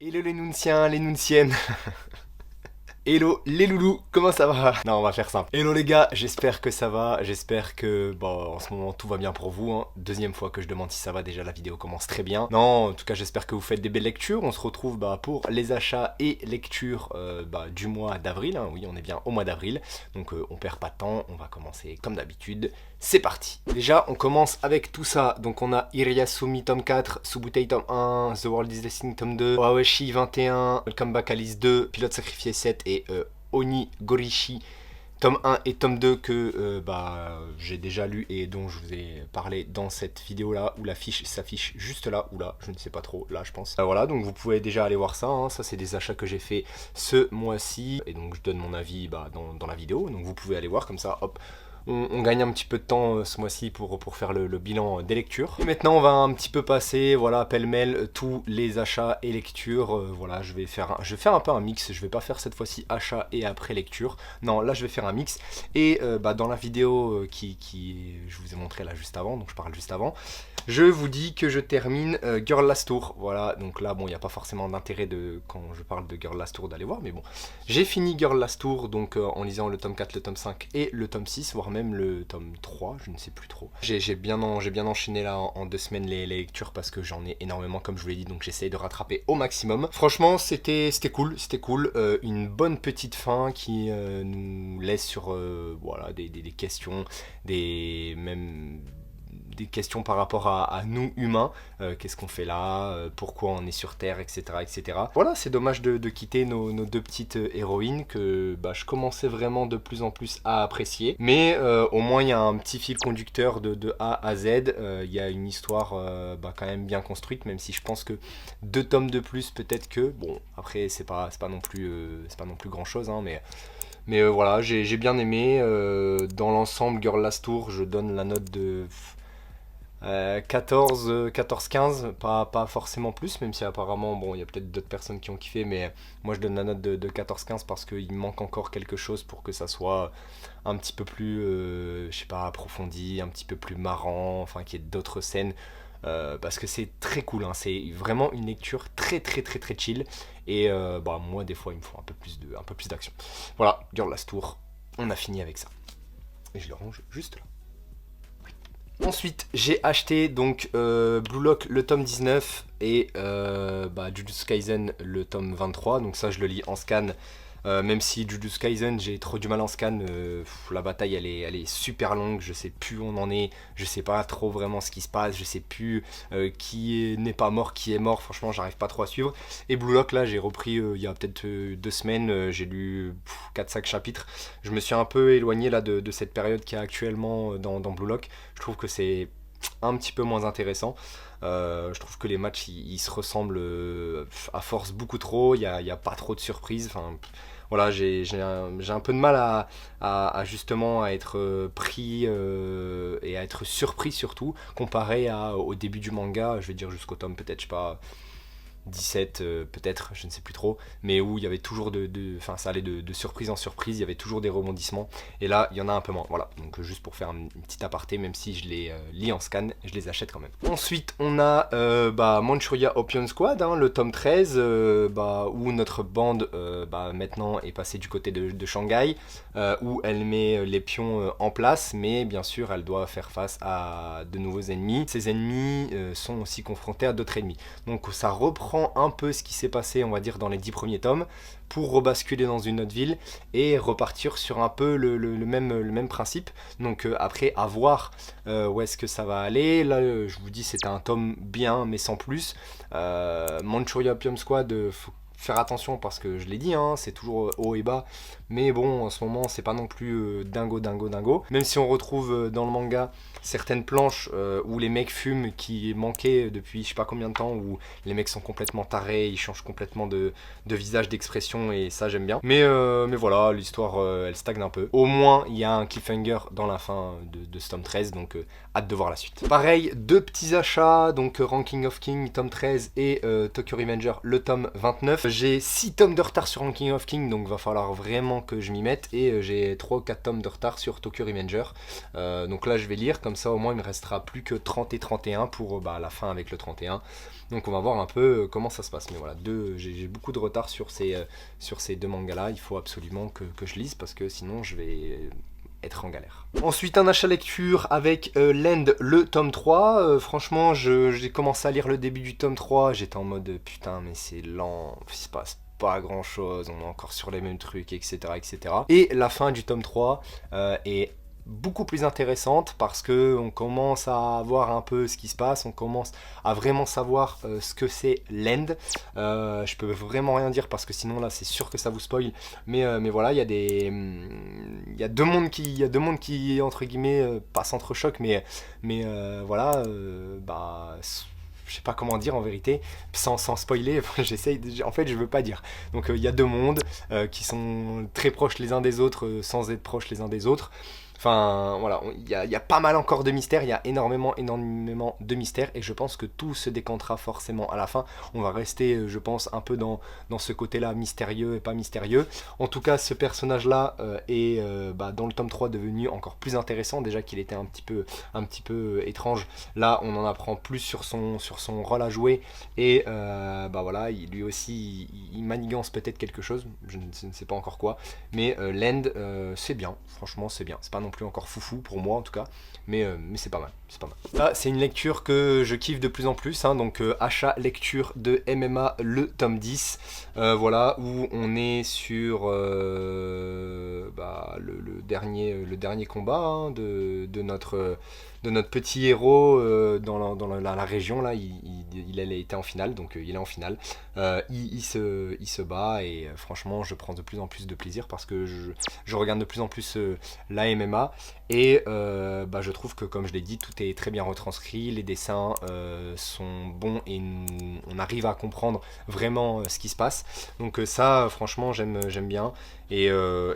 Hello les Nountiens, les Nountiennes. Hello les loulous, comment ça va? Non, on va faire simple. Hello les gars, j'espère que ça va, j'espère que, bon, en ce moment tout va bien pour vous, hein. Deuxième fois que je demande si ça va, déjà la vidéo commence très bien. Non, en tout cas j'espère que vous faites des belles lectures. On se retrouve pour les achats et lectures du mois d'avril, hein. Oui, on est bien au mois d'avril, donc on perd pas de temps, on va commencer comme d'habitude. C'est parti. Déjà, on commence avec tout ça. Donc on a Iriasumi tome 4, Subutei tome 1, The World is Listening tome 2, Oaweshi 21, Welcome Back Alice 2, Pilote Sacrifié 7 et Oni Gorishi tome 1 et tome 2 que j'ai déjà lu et dont je vous ai parlé dans cette vidéo là où la fiche s'affiche juste là ou là, je ne sais pas trop, là je pense. Voilà, donc vous pouvez déjà aller voir ça, hein. Ça c'est des achats que j'ai fait ce mois-ci et donc je donne mon avis dans la vidéo, donc vous pouvez aller voir comme ça, hop. On gagne un petit peu de temps ce mois-ci pour faire le bilan des lectures. Et maintenant on va un petit peu passer, voilà, pêle-mêle tous les achats et lectures. Voilà, je vais faire un peu un mix, je vais pas faire cette fois-ci achat et après lecture. Non, là je vais faire un mix. Et dans la vidéo je vous ai montré là juste avant, donc je parle juste avant, je vous dis que je termine Girl Last Tour. Voilà, donc là bon, il n'y a pas forcément d'intérêt quand je parle de Girl Last Tour d'aller voir, mais bon. J'ai fini Girl Last Tour, donc en lisant le tome 4, le tome 5 et le tome 6, voire même le tome 3, je ne sais plus trop. J'ai bien enchaîné là en 2 semaines les lectures parce que j'en ai énormément comme je vous l'ai dit, donc j'essaye de rattraper au maximum. Franchement c'était cool, une bonne petite fin qui nous laisse sur voilà, des questions, des questions par rapport à nous humains, qu'est-ce qu'on fait là, pourquoi on est sur Terre, etc. etc. Voilà, c'est dommage de quitter nos deux petites héroïnes que je commençais vraiment de plus en plus à apprécier. Mais au moins il y a un petit fil conducteur de A à Z, il y a une histoire quand même bien construite, même si je pense que 2 tomes de plus peut-être que, bon après c'est pas non plus grand chose, hein, mais voilà, j'ai bien aimé. Dans l'ensemble, Girl Last Tour, je donne la note de 14-15, pas forcément plus, même si apparemment, bon, il y a peut-être d'autres personnes qui ont kiffé, mais moi je donne la note de 14-15 parce qu'il manque encore quelque chose pour que ça soit un petit peu plus, je sais pas, approfondi, un petit peu plus marrant, enfin qu'il y ait d'autres scènes. Parce que c'est très cool, hein. C'est vraiment une lecture très chill et moi des fois il me faut un peu plus d'action. Voilà, Girl Last Tour, on a fini avec ça et je le range juste là. Ensuite, j'ai acheté donc Blue Lock le tome 19 et Jujutsu Kaisen le tome 23. Donc ça, je le lis en scan. Même si Jujutsu Kaisen, j'ai trop du mal en scan. La bataille, elle est super longue. Je sais plus où on en est. Je sais pas trop vraiment ce qui se passe. Je sais plus qui n'est pas mort, qui est mort. Franchement, j'arrive pas trop à suivre. Et Blue Lock, là, j'ai repris il y a peut-être 2 semaines. J'ai lu 4-5 chapitres. Je me suis un peu éloigné là de cette période qui est actuellement dans Blue Lock. Je trouve que c'est un petit peu moins intéressant. Je trouve que les matchs ils se ressemblent à force beaucoup trop. Il y a pas trop de surprises. Enfin, voilà, j'ai un peu de mal à justement à être pris et à être surpris surtout comparé au début du manga. Je vais dire jusqu'au tome peut-être, je sais pas, 17 peut-être, je ne sais plus trop, mais où il y avait toujours enfin ça allait de surprise en surprise, il y avait toujours des rebondissements, et là il y en a un peu moins, voilà, donc juste pour faire une petite aparté, même si je les lis en scan, je les achète quand même. Ensuite on a Manchuria Opium Squad, hein, le tome 13, où notre bande maintenant est passée du côté de Shanghai, où elle met les pions en place, mais bien sûr elle doit faire face à de nouveaux ennemis. Ces ennemis sont aussi confrontés à d'autres ennemis, donc ça reprend un peu ce qui s'est passé, on va dire, dans les 10 premiers tomes, pour rebasculer dans une autre ville et repartir sur un peu le même principe. Donc après, à voir où est-ce que ça va aller. Là, je vous dis, c'était un tome bien, mais sans plus. Manchuria Opium Squad, faut faire attention parce que je l'ai dit, hein, c'est toujours haut et bas, mais bon, en ce moment c'est pas non plus dingo. Même si on retrouve dans le manga certaines planches où les mecs fument qui manquaient depuis je sais pas combien de temps, où les mecs sont complètement tarés, ils changent complètement de visage, d'expression, et ça j'aime bien. Mais voilà, l'histoire elle stagne un peu. Au moins il y a un cliffhanger dans la fin de ce tome 13, donc hâte de voir la suite. Pareil, 2 petits achats, donc Ranking of King tome 13 et Tokyo Revenger le tome 29. J'ai 6 tomes de retard sur Ranking of King, donc va falloir vraiment que je m'y mette. Et j'ai 3 ou 4 tomes de retard sur Tokyo Revenger. Donc là je vais lire, comme ça au moins il me restera plus que 30 et 31 pour la fin avec le 31. Donc on va voir un peu comment ça se passe. Mais voilà, j'ai beaucoup de retard sur ces deux mangas là. Il faut absolument que je lise parce que sinon je vais être en galère. Ensuite un achat lecture avec Land, le tome 3. Franchement j'ai commencé à lire le début du tome 3. J'étais en mode putain mais c'est lent, il se passe pas grand chose, on est encore sur les mêmes trucs, etc. etc. Et la fin du tome 3 est beaucoup plus intéressante parce que on commence à voir un peu ce qui se passe, on commence à vraiment savoir ce que c'est Land. Je peux vraiment rien dire parce que sinon là c'est sûr que ça vous spoil, mais voilà, il y a deux mondes qui entre guillemets pas s'entrechoquent, mais voilà, je sais pas comment dire en vérité, sans spoiler, en fait je veux pas dire. Donc il y a deux mondes qui sont très proches les uns des autres sans être proches les uns des autres. Enfin voilà, il y a pas mal encore de mystères, il y a énormément de mystères et je pense que tout se décantera forcément à la fin. On va rester, je pense, un peu dans ce côté-là mystérieux et pas mystérieux. En tout cas, ce personnage-là est dans le tome 3 devenu encore plus intéressant, déjà qu'il était un petit peu étrange. Là, on en apprend plus sur son rôle à jouer et voilà, lui aussi, il manigance peut-être quelque chose, je ne sais pas encore quoi, mais Land, c'est bien, franchement c'est bien. C'est pas non plus encore foufou pour moi en tout cas, mais c'est pas mal, c'est pas mal. Là c'est une lecture que je kiffe de plus en plus, hein, donc achat lecture de MMA le tome 10, voilà, où on est sur le dernier combat hein, de notre petit héros dans la région là. Il a été en finale, donc il est en finale. Il se bat et franchement je prends de plus en plus de plaisir parce que je regarde de plus en plus la MMA et je trouve que comme je l'ai dit, tout est très bien retranscrit, les dessins sont bons et on arrive à comprendre vraiment ce qui se passe. Donc ça franchement j'aime bien. Et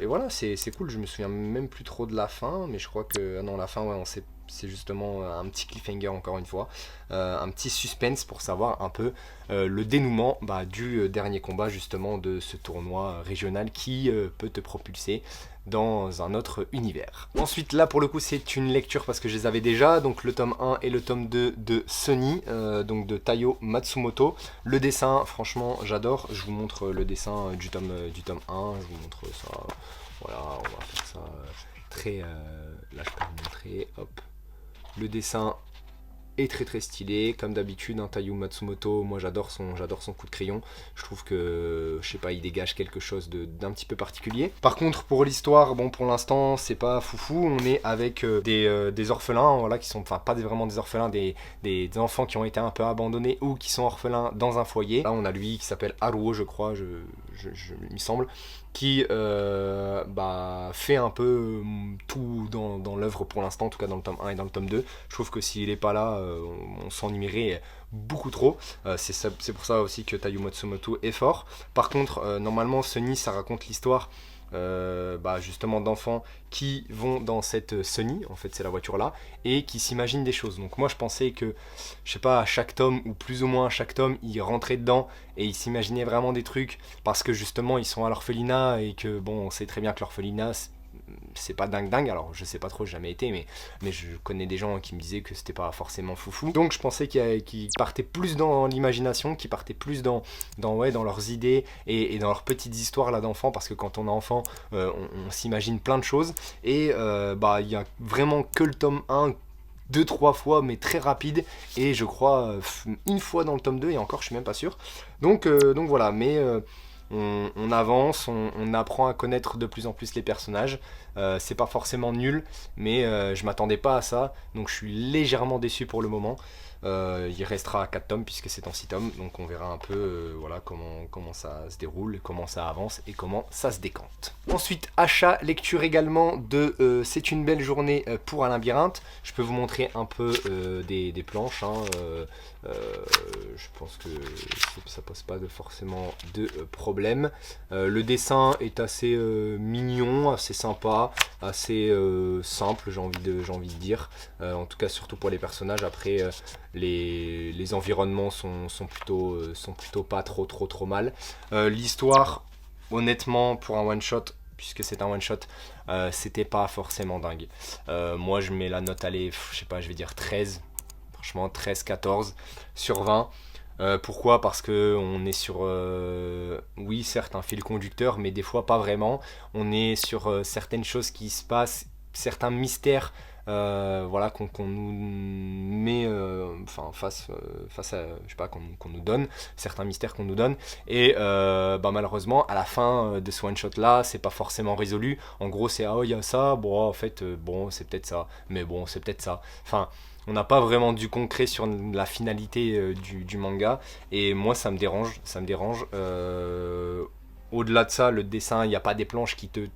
voilà, c'est cool. Je me souviens même plus trop de la fin, mais je crois que non, la fin, ouais, c'est justement un petit cliffhanger encore une fois, un petit suspense pour savoir un peu le dénouement du dernier combat justement de ce tournoi régional qui peut te propulser dans un autre univers. Ensuite là pour le coup c'est une lecture parce que je les avais déjà, donc le tome 1 et le tome 2 de Sunny, donc de Taiyo Matsumoto. Le dessin franchement j'adore, je vous montre le dessin du tome 1, je vous montre ça, voilà, on va faire ça très, là je peux vous montrer, hop, le dessin est très très stylé, comme d'habitude, hein, Taiyo Matsumoto, moi j'adore son coup de crayon, je trouve que, je sais pas, il dégage quelque chose d'un petit peu particulier. Par contre pour l'histoire, bon pour l'instant c'est pas foufou, on est avec des orphelins, voilà, qui sont, enfin pas vraiment des orphelins, des enfants qui ont été un peu abandonnés ou qui sont orphelins dans un foyer. Là on a lui qui s'appelle Haruo je crois, il me semble, qui fait un peu tout dans l'œuvre pour l'instant, en tout cas dans le tome 1 et dans le tome 2. Je trouve que s'il est pas là, on s'ennuierait beaucoup trop. C'est pour ça aussi que Taiyo Matsumoto est fort. Par contre, normalement, Sunny, ça raconte l'histoire justement d'enfants qui vont dans cette Sunny, en fait c'est la voiture là, et qui s'imaginent des choses. Donc moi je pensais que, je sais pas, à chaque tome, ou plus ou moins à chaque tome, ils rentraient dedans et ils s'imaginaient vraiment des trucs, parce que justement ils sont à l'orphelinat, et que bon, on sait très bien que l'orphelinat c'est pas dingue, alors je sais pas trop, j'ai jamais été, mais je connais des gens qui me disaient que c'était pas forcément foufou. Donc je pensais qu'ils partaient plus dans l'imagination, qu'ils partaient plus dans leurs idées et dans leurs petites histoires là d'enfants, parce que quand on est enfant, on s'imagine plein de choses, et il y a vraiment que le tome 1, 2-3 fois, mais très rapide, et je crois une fois dans le tome 2, et encore je suis même pas sûr. Donc voilà, mais on avance, on apprend à connaître de plus en plus les personnages. C'est pas forcément nul, mais je m'attendais pas à ça, donc je suis légèrement déçu pour le moment. Il restera à 4 tomes puisque c'est en 6 tomes, donc on verra un peu voilà, comment ça se déroule, comment ça avance et comment ça se décante. Ensuite, achat, lecture également de C'est une belle journée pour un labyrinthe. Je peux vous montrer un peu des planches, hein, je pense que ça pose pas forcément de problème. Le dessin est assez mignon, assez sympa, assez simple, j'ai envie de dire, en tout cas surtout pour les personnages. Après les environnements sont plutôt pas trop mal. L'histoire, honnêtement, pour un one-shot, puisque c'est un one-shot, c'était pas forcément dingue. Moi, je mets la note, allez, je sais pas, je vais dire 13. Franchement, 13-14/20. Pourquoi? Parce que on est sur, oui, certes, un fil conducteur, mais des fois pas vraiment. On est sur certaines choses qui se passent, certains mystères, voilà, qu'on nous met, enfin, face à, je sais pas, qu'on nous donne, certains mystères qu'on nous donne. Et bah, malheureusement, à la fin de ce one shot là, c'est pas forcément résolu. En gros, c'est ah, il y a ça, bon, en fait, bon, c'est peut-être ça, mais bon, c'est peut-être ça. Enfin, on n'a pas vraiment du concret sur la finalité du manga. Et moi, ça me dérange. Ça me dérange. Au-delà de ça, le dessin, il n'y a pas des planches qui te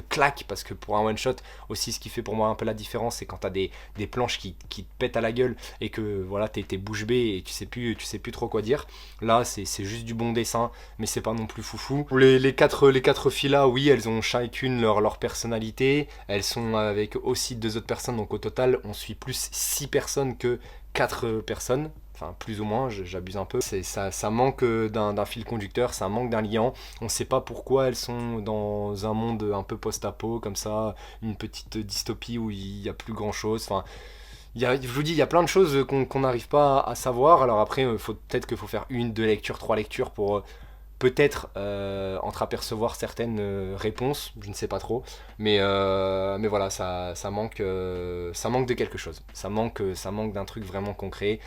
claquent. Parce que pour un one-shot, aussi, ce qui fait pour moi un peu la différence, c'est quand tu as des planches qui te pètent à la gueule et que voilà, t'es bouche bée et tu sais plus trop quoi dire. Là, c'est juste du bon dessin, mais c'est pas non plus foufou. Les quatre filles là, oui, elles ont chacune leur personnalité. Elles sont avec aussi deux autres personnes, donc au total, on suit plus 6 personnes que 4 personnes. Enfin, plus ou moins, j'abuse un peu. Ça manque d'un fil conducteur, ça manque d'un liant. On ne sait pas pourquoi elles sont dans un monde un peu post-apo, comme ça, une petite dystopie où il n'y a plus grand-chose. Enfin, je vous dis, il y a plein de choses qu'on n'arrive pas à savoir. Alors après, peut-être qu'il faut faire 1, 2 lectures, 3 lectures pour peut-être entreapercevoir certaines réponses, je ne sais pas trop, mais voilà, ça manque de quelque chose, ça manque d'un truc vraiment concret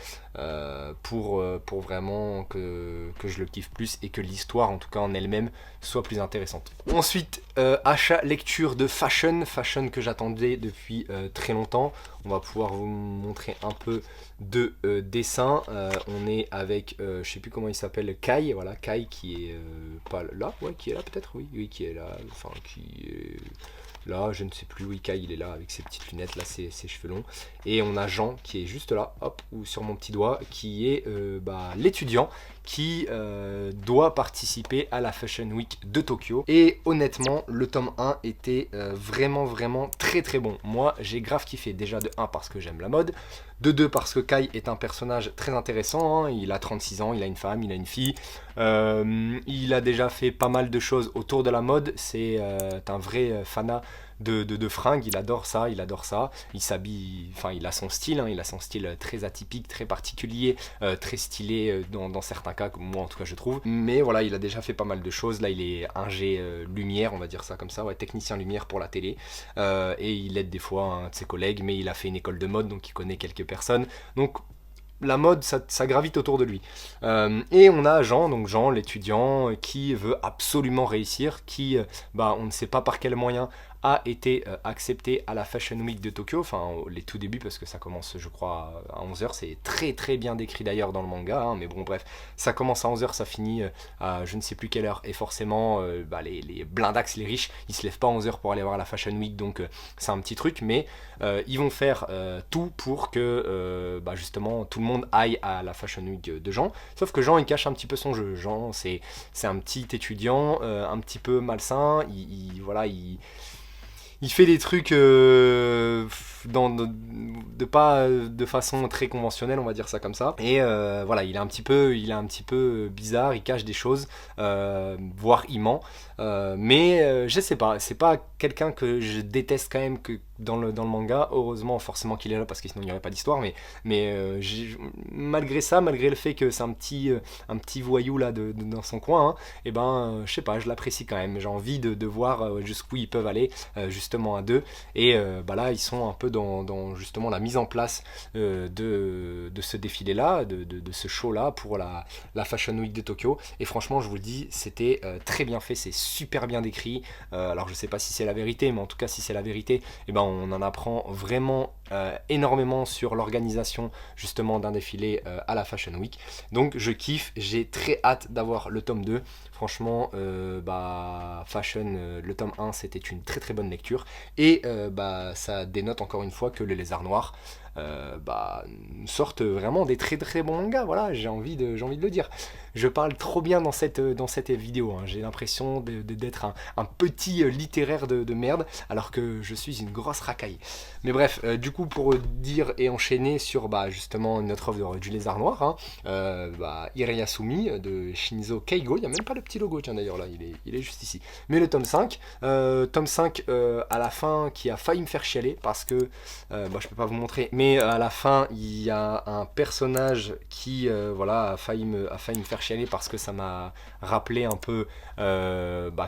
pour vraiment que je le kiffe plus et que l'histoire, en tout cas en elle-même, soit plus intéressante. Ensuite, achat, lecture de Fashion que j'attendais depuis très longtemps. On va pouvoir vous montrer un peu de dessin. On est avec, je sais plus comment il s'appelle, Kai, voilà, Kai qui est pas là, ouais, qui est là peut-être, oui, qui est là, enfin, qui est là, je ne sais plus, oui, Kai, il est là avec ses petites lunettes, là, ses cheveux longs. Et on a Jean qui est juste là, hop, ou sur mon petit doigt, qui est l'étudiant qui doit participer à la Fashion Week de Tokyo. Et honnêtement, le tome 1 était vraiment très très bon. Moi, j'ai grave kiffé, déjà de 1 parce que j'aime la mode, de 2 parce que Kai est un personnage très intéressant, hein. Il a 36 ans, il a une femme, il a une fille, il a déjà fait pas mal de choses autour de la mode, c'est un vrai fanat de fringues, il adore ça, il s'habille, enfin il a son style, hein, il a son style très atypique, très particulier, très stylé dans certains cas, comme moi en tout cas je trouve, mais voilà, il a déjà fait pas mal de choses. Là il est ingé lumière, on va dire ça comme ça, ouais, technicien lumière pour la télé, et il aide des fois un de ses collègues, mais il a fait une école de mode, donc il connaît quelques personnes, donc la mode, ça gravite autour de lui. Et on a Jean, donc Jean, l'étudiant, qui veut absolument réussir, qui, on ne sait pas par quel moyen, a été accepté à la Fashion Week de Tokyo, enfin les tout débuts, parce que ça commence je crois à 11h, c'est très bien décrit d'ailleurs dans le manga, hein, mais bon bref, ça commence à 11h, ça finit à je ne sais plus quelle heure, et forcément les blindax, les riches, ils se lèvent pas à 11h pour aller voir la Fashion Week, donc c'est un petit truc, mais ils vont faire tout pour que justement tout le monde aille à la Fashion Week de Jean, sauf que Jean il cache un petit peu son jeu. Jean c'est un petit étudiant un petit peu malsain, il fait des trucs pas de façon très conventionnelle, on va dire ça comme ça. Et voilà, il est un petit peu bizarre, il cache des choses, voire il ment. Mais je sais pas, c'est pas quelqu'un que je déteste quand même que dans le manga. Heureusement, forcément qu'il est là parce que sinon il n'y aurait pas d'histoire. Mais malgré ça, malgré le fait que c'est un petit voyou là dans son coin, hein, et je sais pas, je l'apprécie quand même. J'ai envie de voir jusqu'où ils peuvent aller, justement à deux. Et là, ils sont un peu dans justement la mise en place de ce défilé-là, de ce show-là pour la Fashion Week de Tokyo. Et franchement, je vous le dis, c'était très bien fait, c'est super bien décrit. Alors, je sais pas si c'est la vérité, mais en tout cas, si c'est la vérité, on en apprend vraiment énormément sur l'organisation justement d'un défilé à la Fashion Week. Donc, je kiffe, j'ai très hâte d'avoir le tome 2. Franchement, Fashion, le tome 1, c'était une très bonne lecture. Et ça dénote encore une fois que le Lézard Noir nous sortent vraiment des très très bons mangas, voilà, j'ai envie de le dire. Je parle trop bien dans cette vidéo, hein. J'ai l'impression d'être un petit littéraire de merde, alors que je suis une grosse racaille. Mais bref, du coup, pour dire et enchaîner sur justement notre œuvre du lézard noir, hein, Iriyasumi de Shinzo Keigo, il n'y a même pas le petit logo, tiens d'ailleurs là, il est juste ici. Mais le tome 5, à la fin, qui a failli me faire chialer, parce que, je peux pas vous montrer, mais à la fin, il y a un personnage qui, a failli me faire chialer, parce que ça m'a rappelé un peu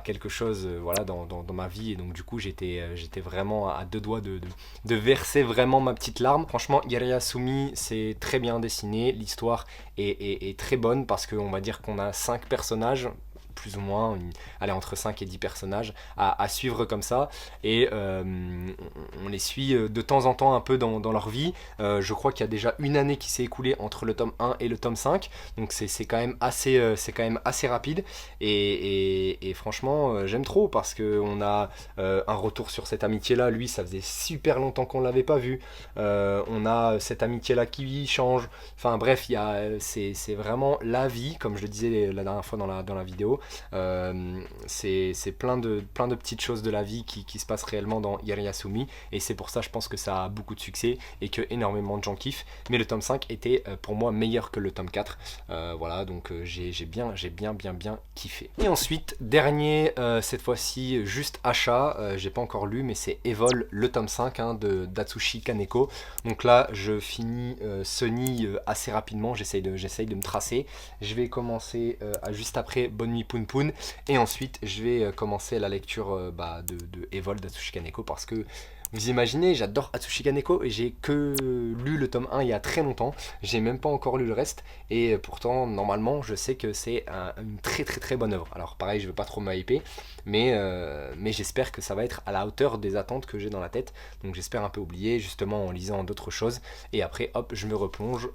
quelque chose dans ma vie, et donc du coup j'étais vraiment à deux doigts de verser vraiment ma petite larme. Franchement, Iriyasumi, c'est très bien dessiné, l'histoire est très bonne, parce qu'on va dire qu'on a 5 personnages, plus ou moins, entre 5 et 10 personnages à suivre comme ça, et on les suit de temps en temps un peu dans leur vie. Je crois qu'il y a déjà une année qui s'est écoulée entre le tome 1 et le tome 5, donc c'est quand même assez rapide, et franchement j'aime trop, parce qu'on a un retour sur cette amitié là. Lui, ça faisait super longtemps qu'on l'avait pas vu, on a cette amitié là qui change, enfin bref, c'est vraiment la vie, comme je le disais la dernière fois dans la vidéo. C'est plein de petites choses de la vie qui se passent réellement dans Iriyasumi, et c'est pour ça je pense que ça a beaucoup de succès et que énormément de gens kiffent. Mais le tome 5 était pour moi meilleur que le tome 4, voilà, donc j'ai bien kiffé. Et ensuite, dernier, cette fois-ci juste achat, j'ai pas encore lu, mais c'est Evol, le tome 5, hein, de Datsushi Kaneko. Donc là je finis Sunny assez rapidement, j'essaye de me tracer. Je vais commencer juste après Bonmi Poon Poon, et ensuite je vais commencer la lecture de Evol d'Atsushi Kaneko, parce que vous imaginez, j'adore Atsushi Kaneko et j'ai que lu le tome 1 il y a très longtemps, j'ai même pas encore lu le reste, et pourtant normalement je sais que c'est une très très très bonne œuvre. Alors pareil, je veux pas trop m'hyper, mais j'espère que ça va être à la hauteur des attentes que j'ai dans la tête, donc j'espère un peu oublier justement en lisant d'autres choses, et après hop je me replonge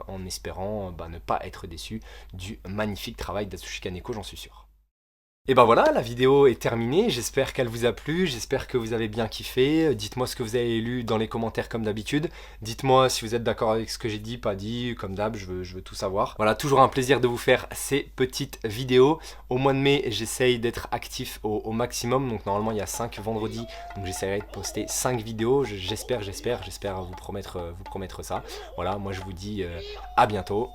en espérant ne pas être déçu du magnifique travail d'Atsushi Kaneko, j'en suis sûr. Et ben voilà, la vidéo est terminée, j'espère qu'elle vous a plu, j'espère que vous avez bien kiffé. Dites-moi ce que vous avez lu dans les commentaires comme d'habitude. Dites-moi si vous êtes d'accord avec ce que j'ai dit, pas dit, comme d'hab, je veux tout savoir. Voilà, toujours un plaisir de vous faire ces petites vidéos. Au mois de mai, j'essaye d'être actif au maximum, donc normalement il y a 5 vendredis, donc j'essaierai de poster 5 vidéos, j'espère vous promettre ça. Voilà, moi je vous dis à bientôt.